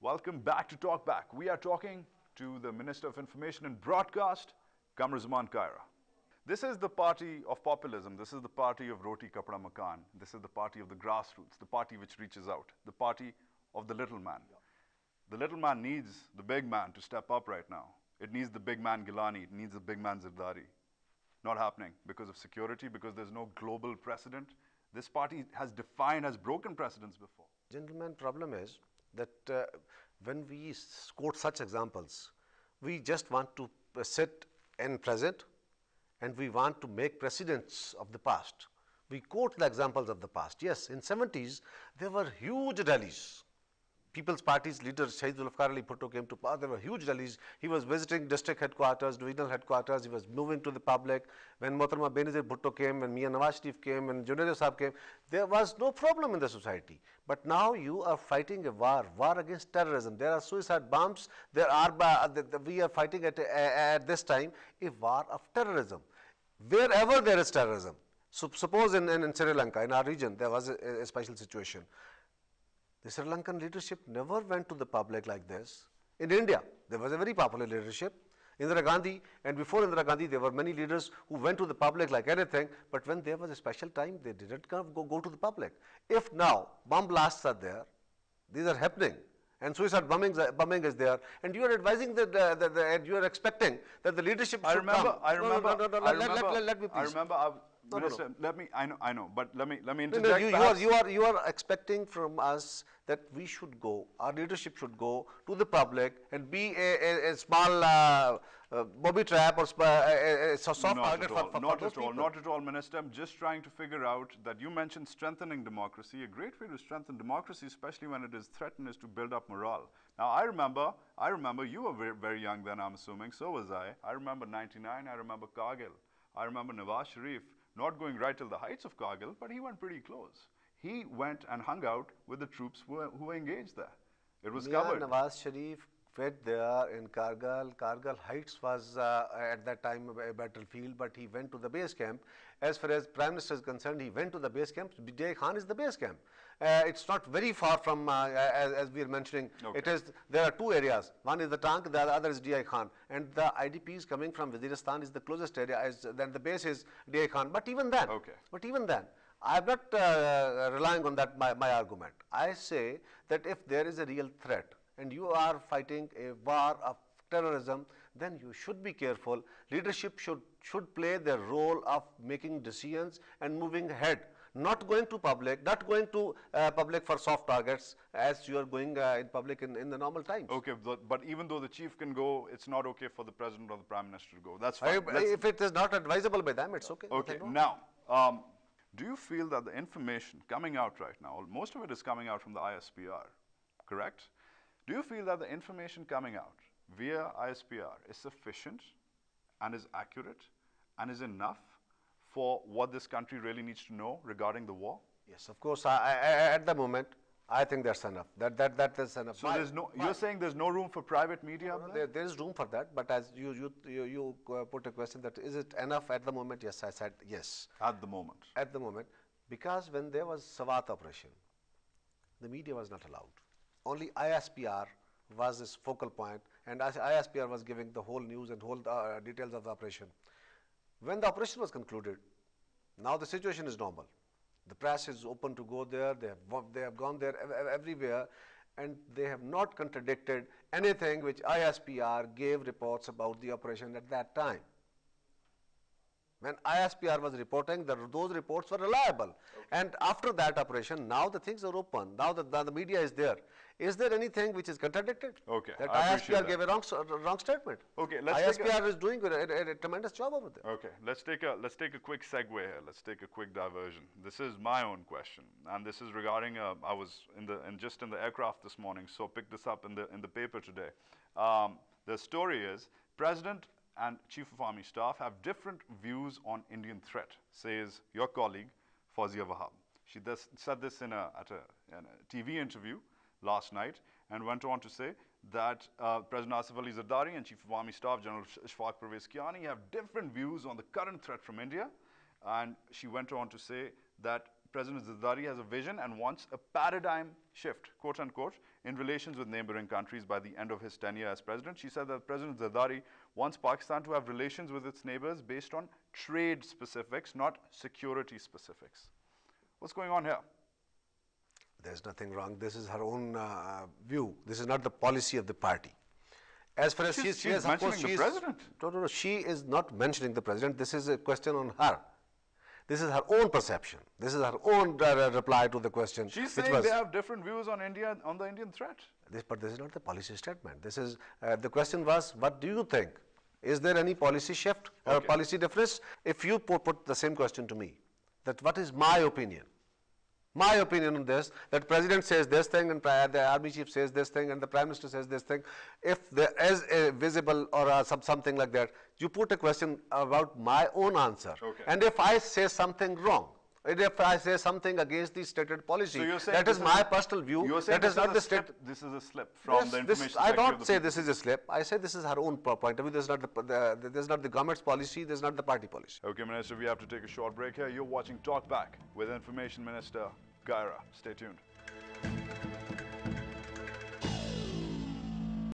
Welcome back to TalkBack. We are talking to the Minister of Information and Broadcast, Qamar Zaman Kaira. This is the party of populism. This is the party of Roti Kapda Makan. This is the party of the grassroots, the party which reaches out, the party of the little man. The little man needs the big man to step up right now. It needs the big man Gilani. It needs the big man Zardari. Not happening because of security, because there's no global precedent. This party has broken precedents before. Gentlemen, problem is that when we quote such examples, we just want to sit in present and we want to make precedents of the past. We quote the examples of the past. Yes, in 70s, there were huge rallies. People's Party's leader, Shahid Zulfikar Ali Bhutto, came to power. There were huge rallies. He was visiting district headquarters, divisional headquarters. He was moving to the public. When Mohtarama Benazir Bhutto came, when Mian Nawaz Sharif came, when Junaid Sahab came, there was no problem in the society. But now you are fighting a war against terrorism. There are suicide bombs. We are fighting at this time a war of terrorism. Wherever there is terrorism. So suppose in Sri Lanka, in our region, there was a special situation. The Sri Lankan leadership never went to the public like this. In India, there was a very popular leadership. Indira Gandhi, and before Indira Gandhi, there were many leaders who went to the public like anything, but when there was a special time, they didn't go to the public. If now bomb blasts are there, these are happening, and suicide bombing is there, and you are advising and you are expecting that the leadership should come. Let me please. Minister, let me. I know, but let me interject. No, you are expecting from us that we should go. Our leadership should go to the public and be a small booby trap or a soft target for not at all. Not at all, Minister. I'm just trying to figure out that you mentioned strengthening democracy. A great way to strengthen democracy, especially when it is threatened, is to build up morale. Now, I remember you were very, very young then. I'm assuming so was I. I remember '99. I remember Kargil. I remember Nawaz Sharif. Not going right till the heights of Kargil, but he went pretty close. He went and hung out with the troops who were engaged there. It was covered. Nawaz Sharif went there in Kargil. Kargil Heights was at that time a battlefield, but he went to the base camp. As far as Prime Minister is concerned, he went to the base camp. DI Khan is the base camp. It's not very far from, as we are mentioning, okay. There are two areas. One is the tank, the other is DI Khan. And the IDPs coming from Waziristan is the closest area, then the base is DI Khan. But even then, I'm not relying on that, my argument. I say that if there is a real threat and you are fighting a war of terrorism, then you should be careful. Leadership should play the role of making decisions and moving ahead. Not going to public, public for soft targets as you are going in public in the normal times. Okay, but even though the chief can go, it's not okay for the president or the prime minister to go. That's fine. If it is not advisable by them, it's okay. Okay, now, do you feel that the information coming out right now, most of it is coming out from the ISPR, correct? Do you feel that the information coming out via ISPR is sufficient and is accurate and is enough for what this country really needs to know regarding the war? Yes, of course. At the moment, I think that's enough. That is enough. So you're saying there's no room for private media? There is room for that, but as you put a question that is it enough at the moment? Yes, I said yes. At the moment. At the moment, because when there was Swat operation, the media was not allowed. Only ISPR was its focal point, and ISPR was giving the whole news and whole details of the operation. When the operation was concluded, now the situation is normal. The press is open to go there. They have gone there everywhere, and they have not contradicted anything which ISPR gave reports about the operation at that time. When ISPR was reporting, those reports were reliable. Okay. And after that operation, now the things are open. Now the media is there. Is there anything which is contradicted? Okay, that ISPR gave a wrong statement. Okay, ISPR is doing a tremendous job over there. Okay, let's take a quick segue here. Let's take a quick diversion. This is my own question, and this is regarding. I was just in the aircraft this morning, so picked this up in the paper today. The story is President and Chief of Army Staff have different views on Indian threat, says your colleague Fawzia Wahab. She said this at a TV interview last night and went on to say that President Asif Ali Zardari and Chief of Army Staff General Ishfaq Parvez Kiani have different views on the current threat from India, and she went on to say that President Zardari has a vision and wants a paradigm shift, quote unquote, in relations with neighboring countries by the end of his tenure as president. She said that President Zardari wants Pakistan to have relations with its neighbors based on trade specifics, not security specifics. What's going on here? There's nothing wrong. This is her own view. This is not the policy of the party. As far as She's yes, of course, mentioning the president. No, she is not mentioning the president. This is a question on her. This is her own perception. This is her own reply to the question. She's saying they have different views on India, on the Indian threat. But this is not the policy statement. This is the question was, what do you think? Is there any policy shift or policy difference? If you put the same question to me, that what is my opinion? My opinion on this, that president says this thing and the army chief says this thing and the prime minister says this thing. If there is a visible or something like that, you put a question about my own answer. Okay. And if I say something wrong, if I say something against the stated policy, So that is my personal view. You're saying that is not the state. This is a slip from the information. I don't say this is a slip. I say this is her own point of view. This is not the government's policy. This is not the party policy. Okay, Minister, we have to take a short break here. You're watching TalkBack with Information Minister Kaira. Stay tuned.